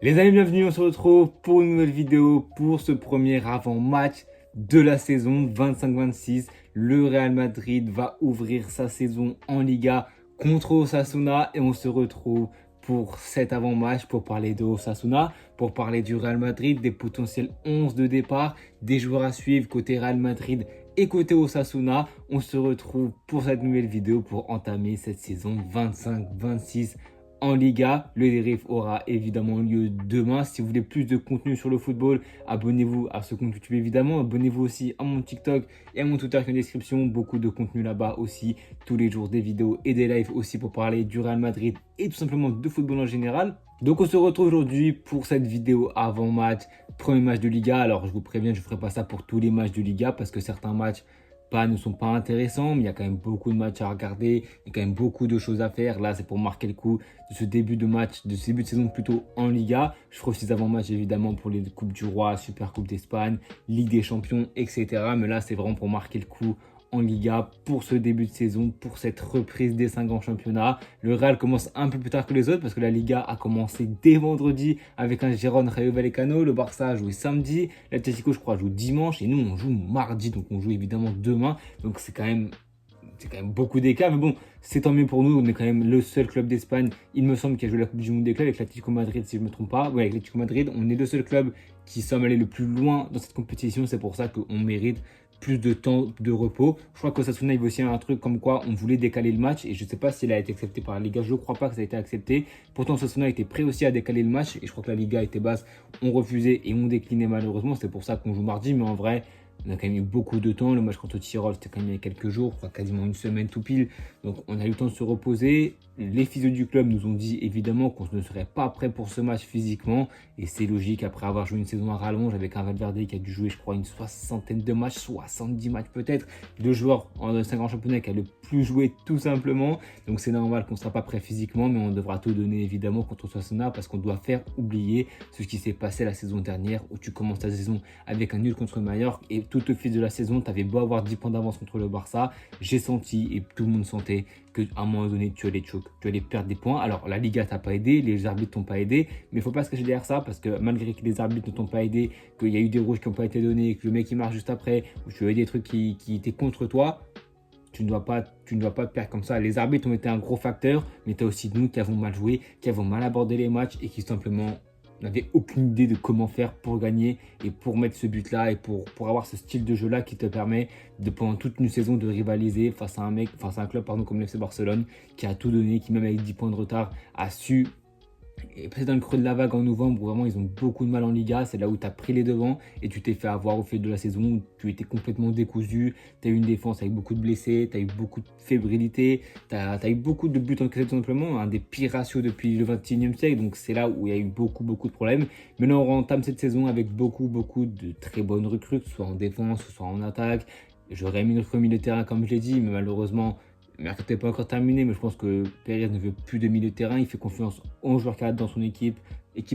Les amis, bienvenue, on se retrouve pour une nouvelle vidéo pour ce premier avant-match de la saison 25-26. Le Real Madrid va ouvrir sa saison en Liga contre Osasuna et on se retrouve pour cet avant-match pour parler de Osasuna, pour parler du Real Madrid, des potentiels 11 de départ, des joueurs à suivre côté Real Madrid et côté Osasuna. On se retrouve pour cette nouvelle vidéo pour entamer cette saison 25-26 en Liga. Le débrief aura évidemment lieu demain. Si vous voulez plus de contenu sur le football, abonnez-vous à ce compte YouTube évidemment. Abonnez-vous aussi à mon TikTok et à mon Twitter qui est en description. Beaucoup de contenu là-bas aussi. Tous les jours des vidéos et des lives aussi pour parler du Real Madrid et tout simplement de football en général. Donc on se retrouve aujourd'hui pour cette vidéo avant-match, premier match de Liga. Alors je vous préviens, je ne ferai pas ça pour tous les matchs de Liga parce que certains matchs ne sont pas intéressants, mais il y a quand même beaucoup de matchs à regarder, il y a quand même beaucoup de choses à faire. Là, c'est pour marquer le coup de ce début de match, de ce début de saison plutôt en Liga. Je ferai aussi des avant-matchs évidemment pour les Coupes du Roi, Super Coupe d'Espagne, Ligue des Champions, etc. Mais là, c'est vraiment pour marquer le coup en Liga pour ce début de saison, pour cette reprise des 5 grands championnats. Le Real commence un peu plus tard que les autres parce que la Liga a commencé dès vendredi avec un Gérone Rayo Vallecano. Le Barça a joué samedi, l'Atlético je crois joue dimanche et nous on joue mardi, donc on joue évidemment demain. Donc c'est quand même beaucoup d'écart, mais bon, c'est tant mieux pour nous. On est quand même le seul club d'Espagne, il me semble, qui a joué la Coupe du Monde des clubs avec l'Atlético Madrid, si je ne me trompe pas. Ouais, avec l'Atlético Madrid, on est le seul club qui sommes allés le plus loin dans cette compétition. C'est pour ça qu'on mérite plus de temps de repos. Je crois qu'Osasuna, il veut aussi un truc comme quoi on voulait décaler le match et je ne sais pas s'il a été accepté par la Liga. Je ne crois pas que ça a été accepté. Pourtant, Osasuna était prêt aussi à décaler le match et je crois que la Liga était basse. On refusait et on déclinait malheureusement. C'est pour ça qu'on joue mardi, mais en vrai, on a quand même eu beaucoup de temps. Le match contre Tyrol, c'était quand même il y a quelques jours, quasiment une semaine tout pile. Donc on a eu le temps de se reposer. Les physios du club nous ont dit évidemment qu'on ne serait pas prêt pour ce match physiquement. Et c'est logique après avoir joué une saison à rallonge avec un Valverde qui a dû jouer, je crois, une soixantaine de matchs, 70 matchs peut-être. Le joueur en 5 grands championnats qui a le plus joué tout simplement. Donc c'est normal qu'on ne sera pas prêt physiquement, mais on devra tout donner évidemment contre Osasuna parce qu'on doit faire oublier ce qui s'est passé la saison dernière où tu commences ta saison avec un nul contre Mallorca et tout au fil de la saison, tu avais beau avoir 10 points d'avance contre le Barça, j'ai senti et tout le monde sentait qu'à un moment donné, tu allais choke, tu allais perdre des points. Alors, la Liga t'a pas aidé, les arbitres t'ont pas aidé, mais il ne faut pas se cacher derrière ça parce que malgré que les arbitres ne t'ont pas aidé, qu'il y a eu des rouges qui n'ont pas été donnés, que le mec qui marche juste après, ou tu as eu des trucs qui étaient contre toi, tu ne dois pas perdre comme ça. Les arbitres ont été un gros facteur, mais tu as aussi nous qui avons mal joué, qui avons mal abordé les matchs et qui simplement n'avait aucune idée de comment faire pour gagner et pour mettre ce but-là et pour avoir ce style de jeu-là qui te permet de, pendant toute une saison de rivaliser face à un club comme l'FC Barcelone qui a tout donné, qui même avec 10 points de retard a su. Et peut-être dans le creux de la vague en novembre où vraiment ils ont beaucoup de mal en Liga, c'est là où tu as pris les devants et tu t'es fait avoir au fil de la saison où tu étais complètement décousu, tu as eu une défense avec beaucoup de blessés, tu as eu beaucoup de fébrilité, tu as eu beaucoup de buts encaissés tout simplement, un des pires ratios depuis le 21e siècle, donc c'est là où il y a eu beaucoup de problèmes. Maintenant on entame cette saison avec beaucoup de très bonnes recrues, que ce soit en défense, que ce soit en attaque. J'aurais mis notre milieu de terrain comme je l'ai dit, mais malheureusement le mercato n'est pas encore terminé, mais je pense que Pérez ne veut plus de milieu de terrain. Il fait confiance aux joueurs cadres dans son équipe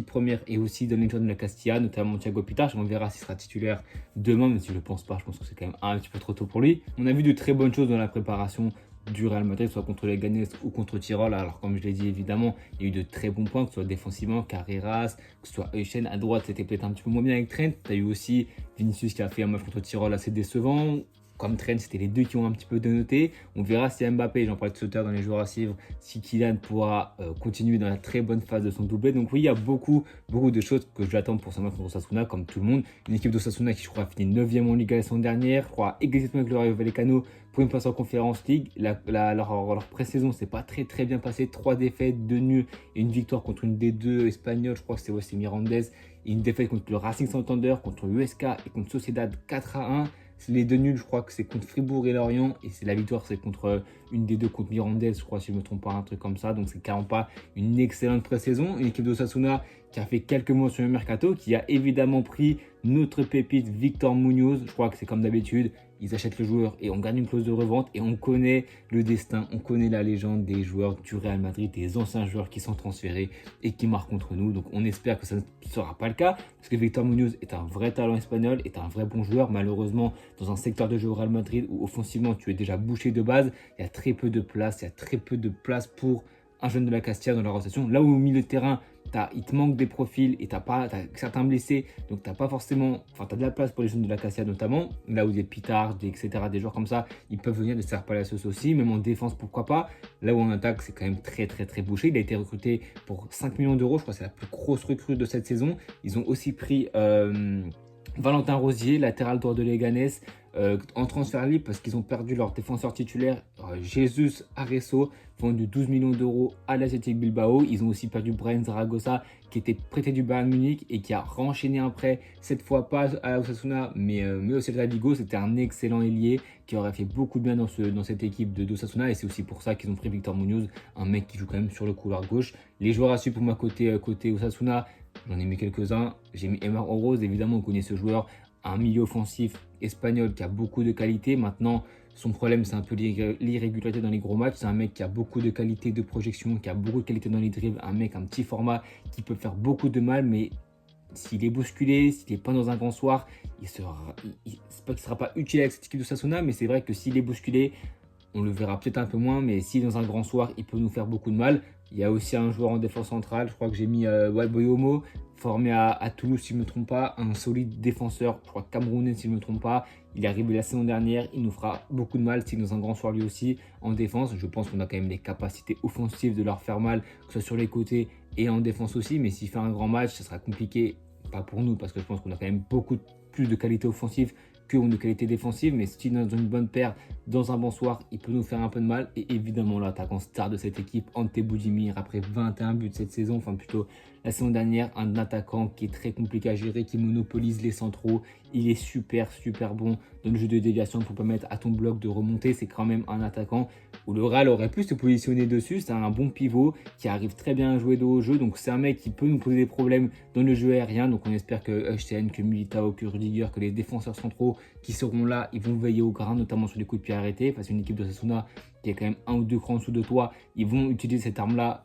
première et aussi dans les joueurs de la Castilla, notamment Thiago Pitach. On verra s'il sera titulaire demain, même si je ne le pense pas. Je pense que c'est quand même un petit peu trop tôt pour lui. On a vu de très bonnes choses dans la préparation du Real Madrid, soit contre les Ganes ou contre Tyrol. Alors comme je l'ai dit évidemment, il y a eu de très bons points, que ce soit défensivement, Carreras, que ce soit Euchen à droite, c'était peut-être un petit peu moins bien avec Trent. Tu as eu aussi Vinicius qui a fait un match contre Tyrol assez décevant. Comme Trent, c'était les deux qui ont un petit peu dénoté. On verra si Mbappé, j'en parlais tout à l'heure dans les joueurs à suivre, si Kylian pourra continuer dans la très bonne phase de son doublé. Donc oui, il y a beaucoup de choses que j'attends pour ce match contre Osasuna, comme tout le monde. Une équipe d'Osasuna qui, je crois, a fini 9e en Liga la saison dernière. Je crois exactement avec le Rayo Vallecano pour une place en Conférence League. Leur pré-saison, c'est pas très bien passé. 3 défaites, 2 nuls et une victoire contre une des deux espagnoles. Je crois que c'est Mirandés. Et une défaite contre le Racing Santander, contre l'USK et contre Sociedad 4-1. Les deux nuls, je crois que c'est contre Fribourg et Lorient. Et c'est la victoire, c'est contre une des deux, contre Mirandés, je crois, si je ne me trompe pas, un truc comme ça. Donc, c'est carrément pas une excellente pré-saison. Une équipe d'Osasuna qui a fait quelques mois sur le mercato, qui a évidemment pris notre pépite Victor Munoz. Je crois que c'est comme d'habitude. Ils achètent le joueur et on gagne une clause de revente et on connaît le destin, on connaît la légende des joueurs du Real Madrid, des anciens joueurs qui sont transférés et qui marquent contre nous. Donc on espère que ça ne sera pas le cas parce que Victor Munoz est un vrai talent espagnol, est un vrai bon joueur. Malheureusement, dans un secteur de jeu au Real Madrid où offensivement tu es déjà bouché de base, il y a très peu de place, pour un jeune de la Castilla dans la rotation. Là où au milieu de terrain, il te manque des profils et t'as certains blessés, donc t'as pas forcément, t'as de la place pour les jeunes de la Cassia notamment, là où des Pitard, etc., des joueurs comme ça, ils peuvent venir de Serre Palacios aussi, même en défense pourquoi pas, là où en attaque c'est quand même très très très bouché, il a été recruté pour 5 millions d'euros, je crois que c'est la plus grosse recrue de cette saison, ils ont aussi pris Valentin Rosier, latéral droit de Leganés, en transfert libre parce qu'ils ont perdu leur défenseur titulaire, Jesus Areso, vendu 12 millions d'euros à l'Athletic Bilbao. Ils ont aussi perdu Brian Zaragoza, qui était prêté du Bayern Munich et qui a renchaîné un prêt, cette fois pas à Osasuna, mais au Celta Vigo. C'était un excellent ailier qui aurait fait beaucoup de bien dans cette équipe d'Osasuna, et c'est aussi pour ça qu'ils ont pris Victor Munoz, un mec qui joue quand même sur le couloir gauche. Les joueurs à suivre pour moi côté Osasuna, j'en ai mis quelques-uns. J'ai mis Emar Oroz, évidemment, on connaît ce joueur, un milieu offensif espagnol qui a beaucoup de qualité. Maintenant, son problème, c'est un peu l'irrégularité dans les gros matchs. C'est un mec qui a beaucoup de qualité de projection, qui a beaucoup de qualité dans les dribbles, un mec, un petit format qui peut faire beaucoup de mal, mais s'il est bousculé, s'il n'est pas dans un grand soir, c'est pas qu'il ne sera pas utile avec cette équipe de Sasuna, mais c'est vrai que s'il est bousculé, on le verra peut-être un peu moins, mais si dans un grand soir, il peut nous faire beaucoup de mal. Il y a aussi un joueur en défense centrale, je crois que j'ai mis Walboyomo, formé à Toulouse si je ne me trompe pas, un solide défenseur, je crois camerounais si je ne me trompe pas. Il est arrivé la saison dernière, il nous fera beaucoup de mal si dans un grand soir lui aussi en défense. Je pense qu'on a quand même les capacités offensives de leur faire mal, que ce soit sur les côtés et en défense aussi, mais s'il fait un grand match, ça sera compliqué, pas pour nous, parce que je pense qu'on a quand même beaucoup plus de qualité offensive que de qualité défensive, mais si dans une bonne paire, dans un bon soir, il peut nous faire un peu de mal. Et évidemment, l'attaquant star de cette équipe, Ante Boudimir, après 21 buts cette saison, enfin plutôt la saison dernière, un attaquant qui est très compliqué à gérer, qui monopolise les centraux. Il est super bon dans le jeu de déviation pour permettre à ton bloc de remonter. C'est quand même un attaquant où le Real aurait pu se positionner dessus. C'est un bon pivot qui arrive très bien à jouer de haut jeu. Donc c'est un mec qui peut nous poser des problèmes dans le jeu aérien. Donc on espère que Hutchinson, que Militao, que Rudiger, que les défenseurs centraux qui seront là, ils vont veiller au grain, notamment sur les coups de pied arrêtés. Face à une équipe de Sasuna qui est quand même un ou deux crans en dessous de toi, ils vont utiliser cette arme-là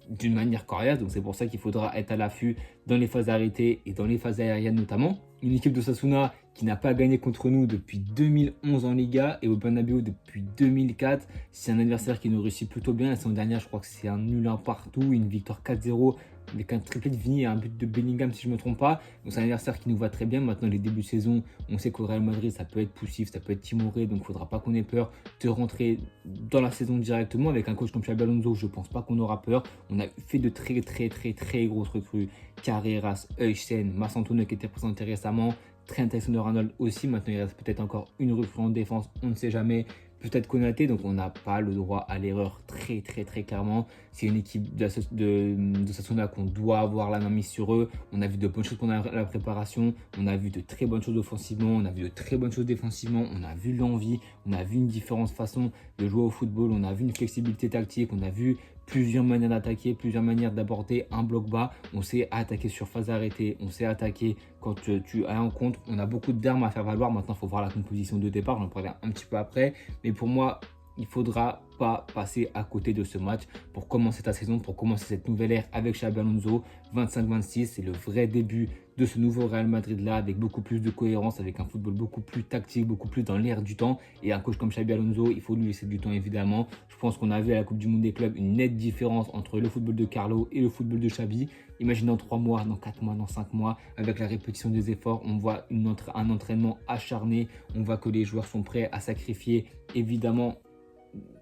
d'une manière coriace. Donc c'est pour ça qu'il faudra être à l'affût dans les phases arrêtées et dans les phases aériennes notamment. Une équipe de Sasuna qui n'a pas gagné contre nous depuis 2011 en Liga et au Bernabéu depuis 2004. C'est un adversaire qui nous réussit plutôt bien. La saison dernière, je crois que c'est un nul un partout, une victoire 4-0 avec un triplé de Vini et un but de Bellingham si je ne me trompe pas. Donc c'est un adversaire qui nous va très bien. Maintenant, les débuts de saison, on sait qu'au Real Madrid, ça peut être poussif, ça peut être timoré. Donc il ne faudra pas qu'on ait peur de rentrer dans la saison directement. Avec un coach comme Xabi Alonso, je ne pense pas qu'on aura peur. On a fait de très grosses recrues. Carreras, Hutchinson, Massantonio qui était présenté récemment, Trent Alexander-Arnold aussi. Maintenant, il reste peut-être encore une recrue en défense, on ne sait jamais. Peut-être Konaté, donc on n'a pas le droit à l'erreur très clairement. C'est une équipe de Sasuna qu'on doit avoir la main mise sur eux. On a vu de bonnes choses pendant la préparation, on a vu de très bonnes choses offensivement, on a vu de très bonnes choses défensivement, on a vu l'envie, on a vu une différente façon de jouer au football, on a vu une flexibilité tactique, on a vu plusieurs manières d'attaquer, plusieurs manières d'aborder un bloc bas. On sait attaquer sur phase arrêtée, on sait attaquer quand tu as un contre. On a beaucoup d'armes à faire valoir. Maintenant, il faut voir la composition de départ. J'en parlerai un petit peu après. Mais pour moi, il ne faudra pas passer à côté de ce match pour commencer ta saison, pour commencer cette nouvelle ère avec Xabi Alonso. 25-26, c'est le vrai début de ce nouveau Real Madrid-là, avec beaucoup plus de cohérence, avec un football beaucoup plus tactique, beaucoup plus dans l'air du temps. Et un coach comme Xabi Alonso, il faut lui laisser du temps évidemment. Je pense qu'on a vu à la Coupe du Monde des clubs une nette différence entre le football de Carlo et le football de Xabi. Imagine dans 3 mois, dans 4 mois, dans 5 mois, avec la répétition des efforts, on voit un entraînement acharné. On voit que les joueurs sont prêts à sacrifier. Évidemment,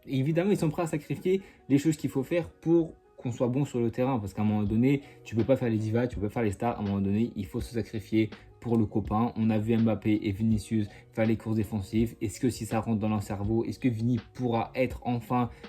ils sont prêts à sacrifier les choses qu'il faut faire pour qu'on soit bon sur le terrain. Parce qu'à un moment donné, tu ne peux pas faire les divas, tu ne peux pas faire les stars. À un moment donné, il faut se sacrifier pour le copain. On a vu Mbappé et Vinicius faire les courses défensives. Est-ce que si ça rentre dans leur cerveau, est-ce que Vini pourra être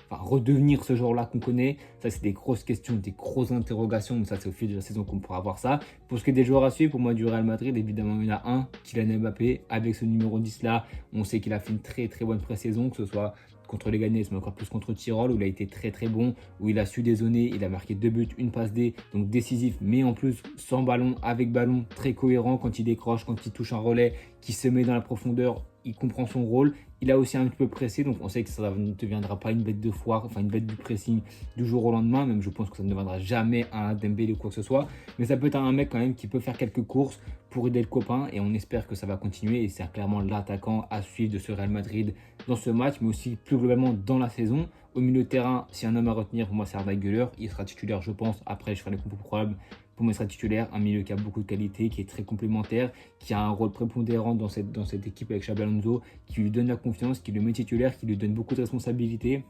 redevenir ce joueur-là qu'on connaît? Ça, c'est des grosses questions, des grosses interrogations. Mais ça, c'est au fil de la saison qu'on pourra voir ça. Pour ce qui est des joueurs à suivre, pour moi, du Real Madrid, évidemment, il y en a un, Kylian Mbappé. Avec ce numéro 10-là, on sait qu'il a fait une très bonne pré-saison, que ce soit contre les Leganés, mais encore plus contre Tirol, où il a été très bon, où il a su dézonner, il a marqué 2 buts, une passe D, donc décisif, mais en plus sans ballon, avec ballon, très cohérent quand il décroche, quand il touche un relais, qui se met dans la profondeur, il comprend son rôle. Il a aussi un petit peu pressé, donc on sait que ça ne deviendra pas une bête de foire, enfin une bête du pressing du jour au lendemain, même je pense que ça ne deviendra jamais un Dembélé ou quoi que ce soit, mais ça peut être un mec quand même qui peut faire quelques courses pour aider le copain, et on espère que ça va continuer, et c'est clairement l'attaquant à suivre de ce Real Madrid dans ce match, mais aussi plus globalement dans la saison. Au milieu de terrain, si un homme à retenir, pour moi, c'est Arda Güler. Il sera titulaire, je pense. Après, je ferai les compos probables. Pour moi, il sera titulaire. Un milieu qui a beaucoup de qualité, qui est très complémentaire, qui a un rôle prépondérant dans cette équipe avec Xabi Alonso, qui lui donne la confiance, qui le met titulaire, qui lui donne beaucoup de responsabilités.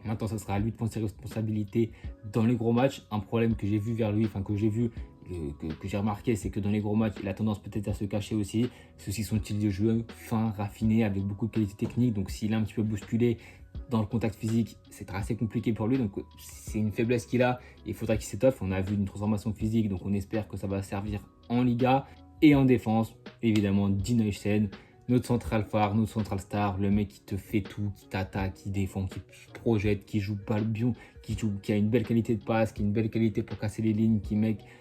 Maintenant, ça sera à lui de prendre ses responsabilités dans les gros matchs. Un problème que j'ai vu vers lui, enfin que j'ai vu, que j'ai remarqué, c'est que dans les gros matchs, il a tendance peut-être à se cacher aussi. C'est aussi son style de jeu fin, raffiné, avec beaucoup de qualité technique. Donc s'il est un petit peu bousculé dans le contact physique, c'est assez compliqué pour lui. Donc c'est une faiblesse qu'il a. Il faudra qu'il s'étoffe. On a vu une transformation physique, donc on espère que ça va servir en Liga. Et en défense, évidemment, Dean Huijsen, notre central phare, notre central star, le mec qui te fait tout, qui t'attaque, qui défend, qui projette, qui joue pas le bien, qui a une belle qualité de passe, qui a une belle qualité pour casser les lignes,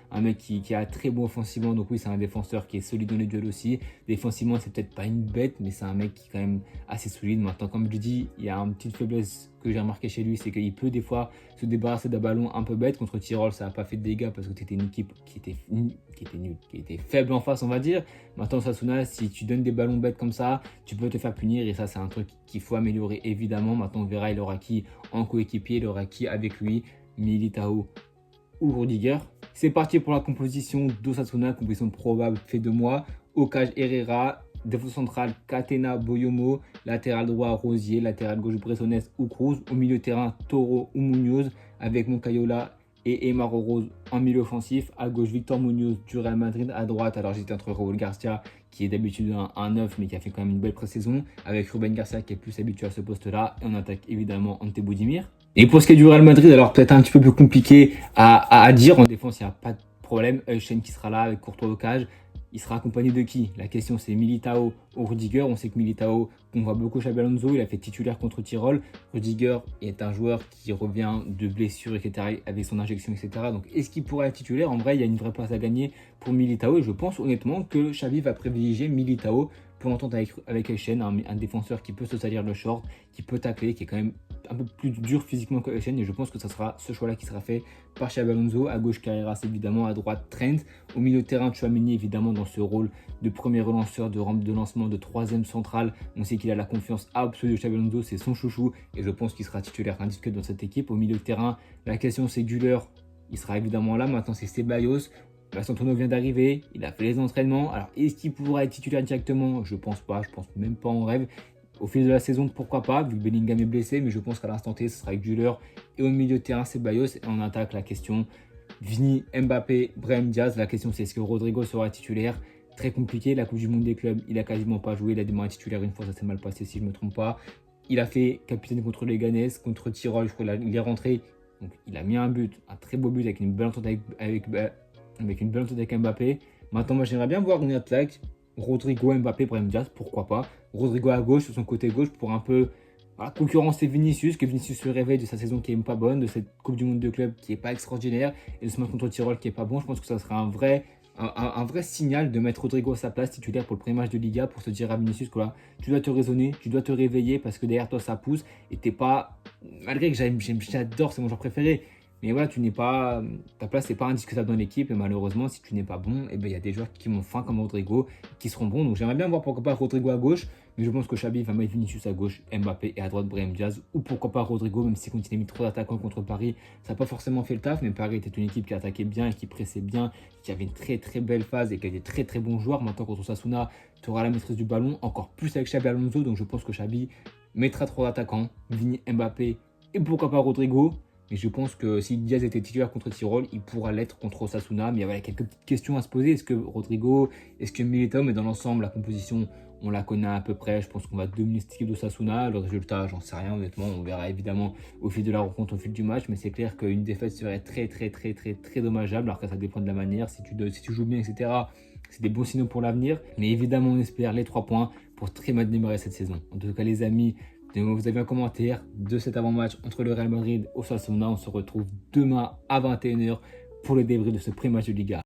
un mec qui a très bon offensivement. Donc oui, c'est un défenseur qui est solide dans les duels aussi. Défensivement, c'est peut-être pas une bête, mais c'est un mec qui est quand même assez solide. Maintenant, comme je dis, il y a une petite faiblesse que j'ai remarqué chez lui, c'est qu'il peut des fois se débarrasser d'un ballon un peu bête. Contre Tirol, ça n'a pas fait de dégâts parce que c'était une équipe qui était nulle, qui était faible en face, on va dire. Maintenant, Osasuna, si tu donnes des ballons bêtes comme ça, tu peux te faire punir et ça, c'est un truc qu'il faut améliorer évidemment. Maintenant, on verra, il aura qui en coéquipier, il aura qui avec lui, Militao ou Rudiger. C'est parti pour la composition d'Osasuna, composition probable fait de moi. Okaj Herrera, défense centrale Catena Boyomo, latéral droit Rosier, latéral gauche Bressones ou Cruz, au milieu de terrain Toro ou Munoz avec Moncayola et Emaro Rose en milieu offensif, à gauche Victor Munoz du Real Madrid, à droite alors j'étais entre Raúl Garcia qui est d'habitude un 9 mais qui a fait quand même une belle pré-saison, avec Ruben Garcia qui est plus habitué à ce poste là, et on attaque évidemment Ante Boudimir. Et pour ce qui est du Real Madrid, alors peut-être un petit peu plus compliqué à dire, en défense il n'y a pas de problème, Huijsen qui sera là avec Courtois au cage. Il sera accompagné de qui? La question c'est Militao ou Rudiger. On sait que Militao, on voit beaucoup Xabi Alonso, il a fait titulaire contre Tirol. Rudiger est un joueur qui revient de blessures, etc., avec son injection, etc. Donc est-ce qu'il pourrait être titulaire? En vrai, il y a une vraie place à gagner pour Militao et je pense honnêtement que Xabi va privilégier Militao pour l'entendre avec Huijsen, un défenseur qui peut se salir le short, qui peut tacler, qui est quand même un peu plus dur physiquement que Huijsen, et je pense que ça sera ce choix-là qui sera fait par Xabi Alonso. À gauche, Carreras évidemment, à droite, Trent. Au milieu de terrain, Tchouaméni évidemment dans ce rôle de premier relanceur, de rampe de lancement, de troisième central. On sait qu'il a la confiance absolue de Xabi Alonso, c'est son chouchou, et je pense qu'il sera titulaire indiscutable dans cette équipe. Au milieu de terrain, la question c'est Güler, il sera évidemment là. Maintenant c'est Ceballos. Santonio vient d'arriver, il a fait les entraînements. Alors, est-ce qu'il pourra être titulaire directement? Je pense pas, je pense même pas en rêve. Au fil de la saison, pourquoi pas, vu que Bellingham est blessé, mais je pense qu'à l'instant T, ce sera avec Güler. Et au milieu de terrain, c'est Ceballos. Et on attaque la question Vini, Mbappé, Brahim Diaz. La question, c'est est-ce que Rodrigo sera titulaire? Très compliqué, la Coupe du Monde des clubs, il a quasiment pas joué. Il a démarré titulaire une fois, ça s'est mal passé si je ne me trompe pas. Il a fait capitaine contre les Ganes, contre Tirol, je crois qu'il est rentré. Donc, il a mis un but, un très beau but avec une belle entente avec une belle entente avec Mbappé. Maintenant, moi, j'aimerais bien voir une attaque Rodrigo, Mbappé, Brahim Diaz, pourquoi pas. Rodrigo à gauche, sur son côté gauche, pour un peu concurrencer Vinicius, que Vinicius se réveille de sa saison qui n'est pas bonne, de cette Coupe du Monde de club qui n'est pas extraordinaire, et de ce match contre Tirol qui n'est pas bon. Je pense que ça sera un vrai signal de mettre Rodrigo à sa place titulaire pour le premier match de Liga, pour se dire à Vinicius que là, tu dois te raisonner, tu dois te réveiller parce que derrière toi ça pousse et t'es pas, malgré que j'adore, c'est mon joueur préféré, mais voilà, ta place n'est pas indiscutable dans l'équipe et malheureusement, si tu n'es pas bon, il y a des joueurs qui ont faim comme Rodrigo qui seront bons. Donc j'aimerais bien voir pourquoi pas Rodrigo à gauche, mais je pense que Xabi va mettre Vinicius à gauche, Mbappé et à droite Brahim Diaz, ou pourquoi pas Rodrigo, même si quand il a mis trop d'attaquants contre Paris, ça n'a pas forcément fait le taf, mais Paris était une équipe qui attaquait bien et qui pressait bien, qui avait une très très belle phase et qui avait des très très bons joueurs. Maintenant contre Osasuna, tu auras la maîtrise du ballon, encore plus avec Xabi Alonso, donc je pense que Xabi mettra trois attaquants, Vini, Mbappé et pourquoi pas Rodrigo. Mais je pense que si Diaz était titulaire contre Tirol, il pourra l'être contre Osasuna. Mais il y a quelques petites questions à se poser. Est-ce que Rodrigo, est-ce que Militao? Mais dans l'ensemble, la composition, on la connaît à peu près. Je pense qu'on va dominer cette équipe d'Osasuna. Le résultat, j'en sais rien honnêtement. On verra évidemment au fil de la rencontre, au fil du match. Mais c'est clair qu'une défaite serait très très très très très dommageable. Alors que ça dépend de la manière. Si tu joues bien, etc., c'est des bons signaux pour l'avenir. Mais évidemment, on espère les 3 points pour très mal démarrer cette saison. En tout cas, les amis, vous avez un commentaire de cet avant-match entre le Real Madrid et Osasuna. On se retrouve demain à 21h pour le débrief de ce pré-match de Liga.